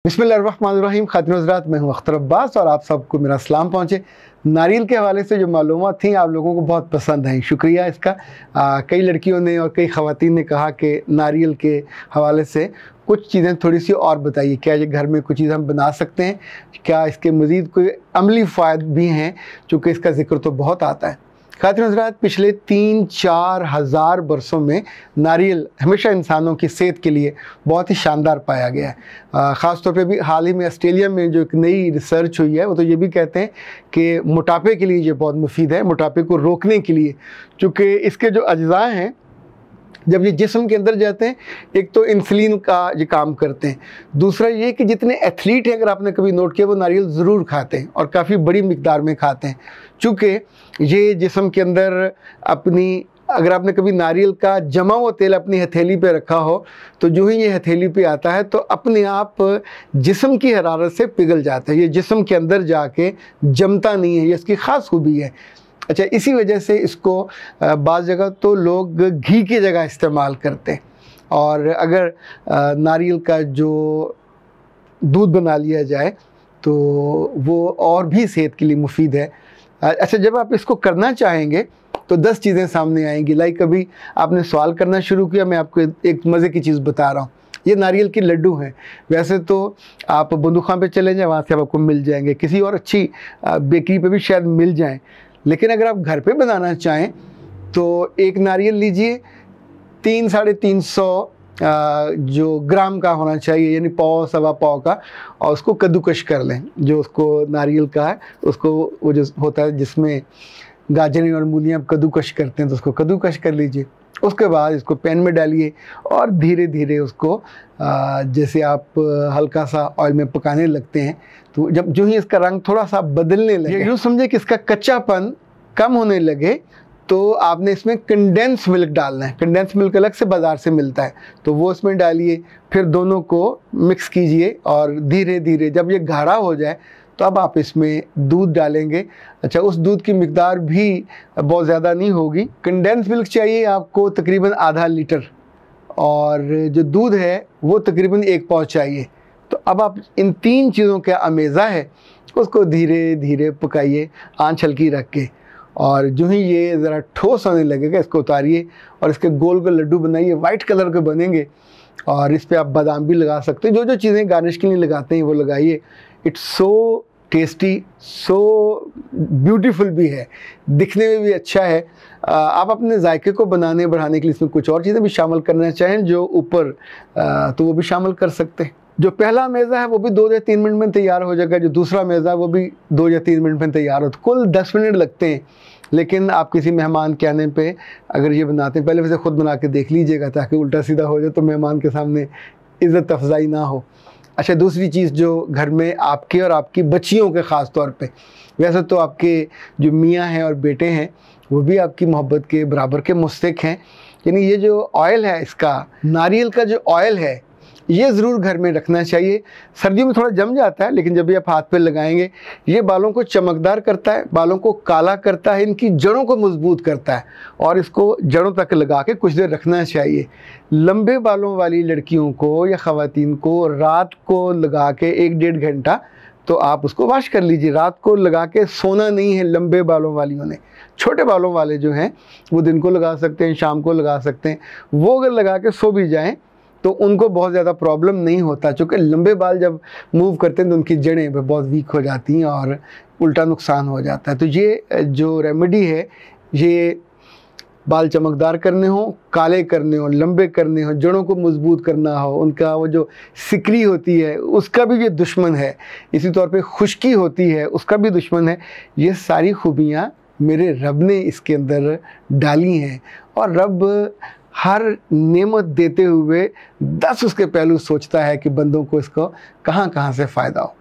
बिस्मिल्लाहिर्रहमानिर्रहीम। खातिन हज़रात, मैं हूँ अख्तर अब्बास और आप सबको मेरा सलाम पहुँचे। नारियल के हवाले से जो मालूमात थी आप लोगों को बहुत पसंद आई, शुक्रिया इसका। कई लड़कियों ने और कई ख़वातीन ने कहा कि नारियल के हवाले से कुछ चीज़ें थोड़ी सी और बताइए, क्या ये घर में कुछ चीज़ हम बना सकते हैं, क्या इसके मज़ीद कोई अमली फ़ायदे भी हैं, चूँकि इसका ज़िक्र तो बहुत आता है। खातिन हज़रात, पिछले 3-4 हज़ार बरसों में नारियल हमेशा इंसानों की सेहत के लिए बहुत ही शानदार पाया गया है। ख़ास तौर पे भी हाल ही में ऑस्ट्रेलिया में जो एक नई रिसर्च हुई है वो तो ये भी कहते हैं कि मोटापे के लिए ये बहुत मुफीद है, मोटापे को रोकने के लिए, चूँकि इसके जो अज्जा हैं जब ये जिस्म के अंदर जाते हैं, एक तो इंसुलिन का ये काम करते हैं, दूसरा ये कि जितने एथलीट हैं अगर आपने कभी नोट किया वो नारियल ज़रूर खाते हैं और काफ़ी बड़ी मिकदार में खाते हैं, चूँकि ये जिस्म के अंदर अपनी, अगर आपने कभी नारियल का जमा हुआ तेल अपनी हथेली पे रखा हो तो जो ही ये हथेली पे आता है तो अपने आप जिस्म की हरारत से पिघल जाता है, ये जिस्म के अंदर जाके जमता नहीं है, ये इसकी ख़ास खूबी है। अच्छा, इसी वजह से इसको बाज़ जगह तो लोग घी की जगह इस्तेमाल करते हैं, और अगर नारियल का जो दूध बना लिया जाए तो वो और भी सेहत के लिए मुफीद है। अच्छा, जब आप इसको करना चाहेंगे तो 10 चीज़ें सामने आएंगी। लाइक अभी आपने सवाल करना शुरू किया, मैं आपको एक मज़े की चीज़ बता रहा हूँ। ये नारियल के लड्डू हैं। वैसे तो आप बंदूखां पे चले जाएँ, वहाँ से आपको मिल जाएंगे, किसी और अच्छी बेकरी पे भी शायद मिल जाएं, लेकिन अगर आप घर पे बनाना चाहें तो एक नारियल लीजिए, 300-350 जो ग्राम का होना चाहिए, यानी पाव सवा पाव का, और उसको कद्दूकश कर लें। जो उसको नारियल का है उसको, वो जो होता है जिसमें गाजरें और मूलियाँ कद्दूकश करते हैं, तो उसको कद्दूकश कर लीजिए। उसके बाद इसको पैन में डालिए और धीरे धीरे उसको जैसे आप हल्का सा ऑयल में पकाने लगते हैं तो जब जो ही इसका रंग थोड़ा सा बदलने लगे, यूँ समझे कि इसका कच्चापन कम होने लगे, तो आपने इसमें कंडेंस मिल्क डालना है। कंडेंस मिल्क अलग से बाज़ार से मिलता है, तो वो इसमें डालिए, फिर दोनों को मिक्स कीजिए और धीरे धीरे जब ये गाढ़ा हो जाए तो अब आप इसमें दूध डालेंगे। अच्छा, उस दूध की मिकदार भी बहुत ज़्यादा नहीं होगी। कंडेंस मिल्क चाहिए आपको तकरीबन आधा लीटर, और जो दूध है वो तकरीबन 1 पाव चाहिए। तो अब आप इन 3 चीज़ों का अमेज़ा है उसको धीरे धीरे पकाइए आंच हल्की रख के, और जो ही ये ज़रा ठोस होने लगेगा इसको उतारिए और इसके गोल गोल लड्डू बनाइए, वाइट कलर के बनेंगे। और इस पर आप बादाम भी लगा सकते हैं, जो जो चीज़ें गार्निश के लिए लगाते हैं वो लगाइए। It's so tasty, so beautiful भी है, दिखने में भी अच्छा है। आप अपने जायके को बनाने बढ़ाने के लिए इसमें कुछ और चीज़ें भी शामिल करना चाहें जो ऊपर, तो वो भी शामिल कर सकते हैं। जो पहला मेज़ा है वो भी 2 या 3 मिनट में तैयार हो जाएगा, जो दूसरा मेज़ा है वो भी 2 या 3 मिनट में तैयार होता है। कुल 10 मिनट लगते हैं, लेकिन आप किसी मेहमान के आने पे अगर ये बनाते हैं, पहले वैसे ख़ुद बना के देख लीजिएगा ताकि उल्टा सीधा हो जाए तो मेहमान के सामने इज़्ज़त अफजाई ना हो। अच्छा, दूसरी चीज़ जो घर में आपके और आपकी बच्चियों के ख़ास तौर पे, वैसे तो आपके जो मियाँ हैं और बेटे हैं वो भी आपकी मोहब्बत के बराबर के मुस्तहिक़ हैं, यानी ये जो ऑयल है इसका, नारियल का जो ऑयल है, ये ज़रूर घर में रखना चाहिए। सर्दियों में थोड़ा जम जाता है, लेकिन जब भी आप हाथ पे लगाएंगे ये बालों को चमकदार करता है, बालों को काला करता है, इनकी जड़ों को मजबूत करता है, और इसको जड़ों तक लगा के कुछ देर रखना चाहिए। लंबे बालों वाली लड़कियों को या ख़वातीन को रात को लगा के 1-1.5 घंटा तो आप उसको वॉश कर लीजिए। रात को लगा के सोना नहीं है लंबे बालों वालियों ने। छोटे बालों वाले जो हैं वो दिन को लगा सकते हैं, शाम को लगा सकते हैं। वो अगर लगा के सो भी जाएँ तो उनको बहुत ज़्यादा प्रॉब्लम नहीं होता, क्योंकि लंबे बाल जब मूव करते हैं तो उनकी जड़ें बहुत वीक हो जाती हैं और उल्टा नुकसान हो जाता है। तो ये जो रेमेडी है, ये बाल चमकदार करने हो, काले करने हो, लंबे करने हो, जड़ों को मजबूत करना हो, उनका वो जो सिकरी होती है उसका भी ये दुश्मन है, इसी तौर पे खुश्की होती है उसका भी दुश्मन है। ये सारी खूबियाँ मेरे रब ने इसके अंदर डाली हैं, और रब हर नेमत देते हुए 10 उसके पहलू सोचता है कि बंदों को इसको कहाँ कहाँ से फ़ायदा हो।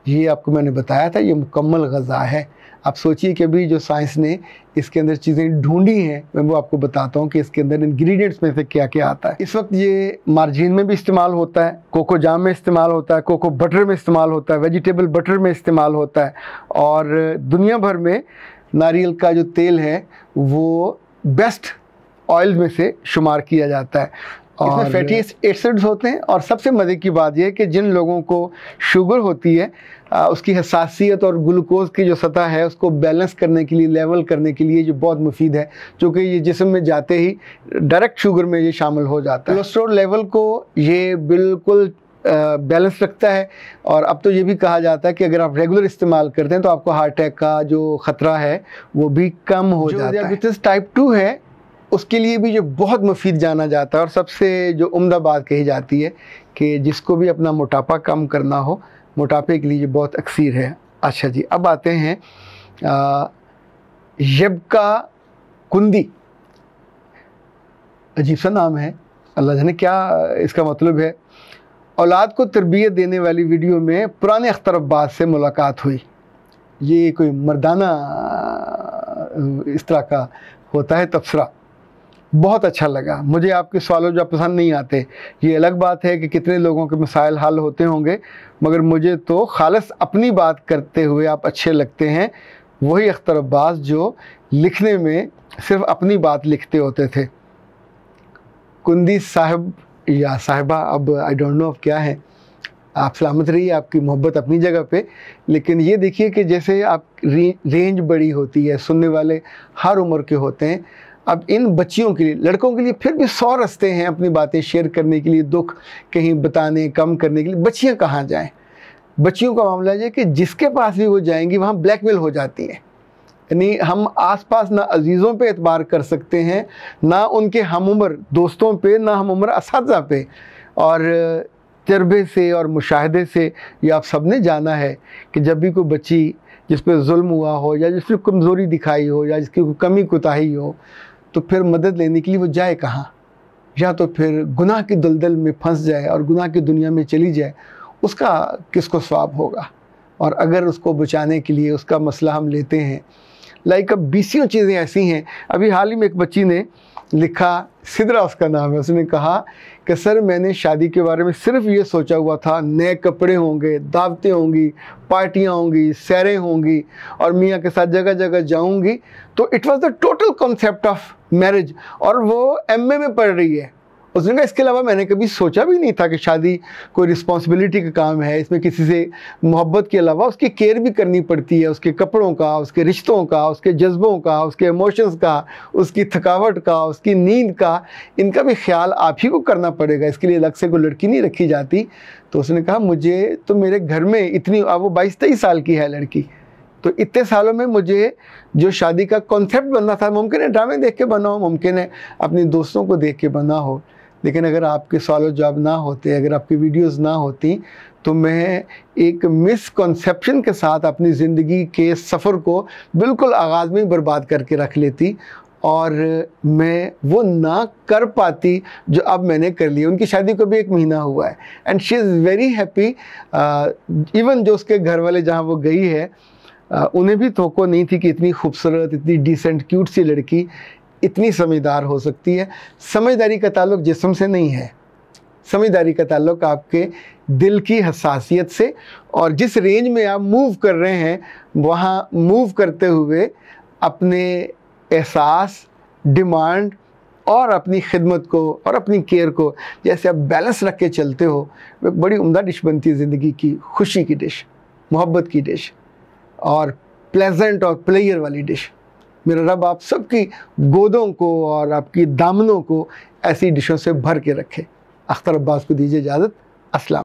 ये आपको मैंने बताया था, ये मुकम्मल ग़ज़ा है। आप सोचिए कि अभी जो साइंस ने इसके अंदर चीज़ें ढूंढी हैं, मैं वो आपको बताता हूँ कि इसके अंदर इंग्रेडिएंट्स में से क्या क्या आता है। इस वक्त ये मार्जिन में भी इस्तेमाल होता है, कोको जाम में इस्तेमाल होता है, कोको बटर में इस्तेमाल होता है, वेजिटेबल बटर में इस्तेमाल होता है, और दुनिया भर में नारियल का जो तेल है वो बेस्ट ऑयल में से शुमार किया जाता है। इसमें फैटी एसिड्स होते हैं। और सबसे मज़े की बात यह है कि जिन लोगों को शुगर होती है उसकी हसासियत और ग्लूकोज की जो सतह है उसको बैलेंस करने के लिए, लेवल करने के लिए जो बहुत मुफीद है, क्योंकि ये जिस्म में जाते ही डायरेक्ट शुगर में ये शामिल हो जाता है। कोलेस्ट्रॉल लेवल को ये बिल्कुल बैलेंस रखता है। और अब तो ये भी कहा जाता है कि अगर आप रेगुलर इस्तेमाल करते हैं तो आपको हार्ट अटैक का जो ख़तरा है वो भी कम हो जाता है। डायबिटीज़ टाइप 2 है उसके लिए भी जो बहुत मुफीद जाना जाता है और सबसे जो उम्दा बात कही जाती है कि जिसको भी अपना मोटापा कम करना हो, मोटापे के लिए ये बहुत अक्सीर है। अच्छा जी, अब आते हैं यबका कुंदी। अजीब सा नाम है, अल्लाह जाने क्या इसका मतलब है। औलाद को तरबियत देने वाली वीडियो में पुराने अख्तर अब्बास से मुलाकात हुई। ये कोई मर्दाना इस तरह का होता है तबसरा, बहुत अच्छा लगा मुझे। आपके सवालों जो पसंद नहीं आते, ये अलग बात है कि कितने लोगों के मसाइल हल होते होंगे, मगर मुझे तो खालिस अपनी बात करते हुए आप अच्छे लगते हैं। वही अख्तर अब्बास जो लिखने में सिर्फ अपनी बात लिखते होते थे। कुंदी साहब या साहिबा, अब आई डोंट नो अब क्या है, आप सलामत रहिए, आपकी मोहब्बत अपनी जगह पे। लेकिन ये देखिए कि जैसे आप रेंज बड़ी होती है, सुनने वाले हर उम्र के होते हैं। अब इन बच्चियों के लिए, लड़कों के लिए फिर भी 100 रास्ते हैं अपनी बातें शेयर करने के लिए, दुख कहीं बताने, कम करने के लिए। बच्चियां कहाँ जाएं? बच्चियों का मामला है कि जिसके पास भी वो जाएंगी वहाँ ब्लैकमेल हो जाती हैं। यानी हम आसपास ना अजीज़ों पे एतबार कर सकते हैं, ना उनके हम उम्र दोस्तों पे, ना हम उम्र असातिज़ा पे। और तजर्बे से और मुशाहदे से ये आप सब ने जाना है कि जब भी कोई बच्ची जिस पर जुल्म हुआ हो या जिसकी कमज़ोरी दिखाई हो या जिसकी कोई कमी कोताही हो, तो फिर मदद लेने के लिए वो जाए कहाँ? या तो फिर गुनाह की दलदल में फंस जाए और गुनाह की दुनिया में चली जाए, उसका किसको सवाब होगा? और अगर उसको बचाने के लिए उसका मसला हम लेते हैं, लाइक अब 20 चीज़ें ऐसी हैं। अभी हाल ही में एक बच्ची ने लिखा, सिदरा उसका नाम है, उसने कहा कि सर मैंने शादी के बारे में सिर्फ ये सोचा हुआ था, नए कपड़े होंगे, दावतें होंगी, पार्टियाँ होंगी, सैरें होंगी और मियाँ के साथ जगह जगह जाऊंगी। तो it was the total concept of marriage. और वो एमए में पढ़ रही है। उसने कहा इसके अलावा मैंने कभी सोचा भी नहीं था कि शादी कोई रिस्पॉन्सिबिलिटी का काम है। इसमें किसी से मोहब्बत के अलावा उसकी केयर भी करनी पड़ती है, उसके कपड़ों का, उसके रिश्तों का, उसके जज्बों का, उसके इमोशंस का, उसकी थकावट का, उसकी नींद का, इनका भी ख्याल आप ही को करना पड़ेगा। इसके लिए अलग से कोई लड़की नहीं रखी जाती। तो उसने कहा मुझे तो मेरे घर में इतनी, अब वो 22-23 साल की है लड़की, तो इतने सालों में मुझे जो शादी का कॉन्सेप्ट बनना था, मुमकिन है ड्रामे देख के बना हो, मुमकिन है अपनी दोस्तों को देख के बना हो। लेकिन अगर आपके सवाल जवाब ना होते, अगर आपकी वीडियोस ना होती, तो मैं एक मिसकॉन्सेप्शन के साथ अपनी ज़िंदगी के सफ़र को बिल्कुल आगाज़ में ही बर्बाद करके रख लेती और मैं वो ना कर पाती जो अब मैंने कर लिया। उनकी शादी को भी 1 महीना हुआ है and she is very happy. Even जो उसके घर वाले जहाँ वो गई है उन्हें भी तवक्को नहीं थी कि इतनी खूबसूरत, इतनी डिसेंट, क्यूट सी लड़की इतनी समझदार हो सकती है। समझदारी का ताल्लुक जिस्म से नहीं है, समझदारी का ताल्लुक आपके दिल की हसासियत से और जिस रेंज में आप मूव कर रहे हैं वहाँ मूव करते हुए अपने एहसास, डिमांड और अपनी खिदमत को और अपनी केयर को जैसे आप बैलेंस रख के चलते हो, वो एक बड़ी उम्दा डिश बनती है ज़िंदगी की, खुशी की डिश, मोहब्बत की डिश और प्लेजेंट और प्लेयर वाली डिश। मेरा रब आप सबकी गोदों को और आपकी दामनों को ऐसी डिशों से भर के रखे। अख्तर अब्बास को दीजिए इजाज़त। अस्सलाम।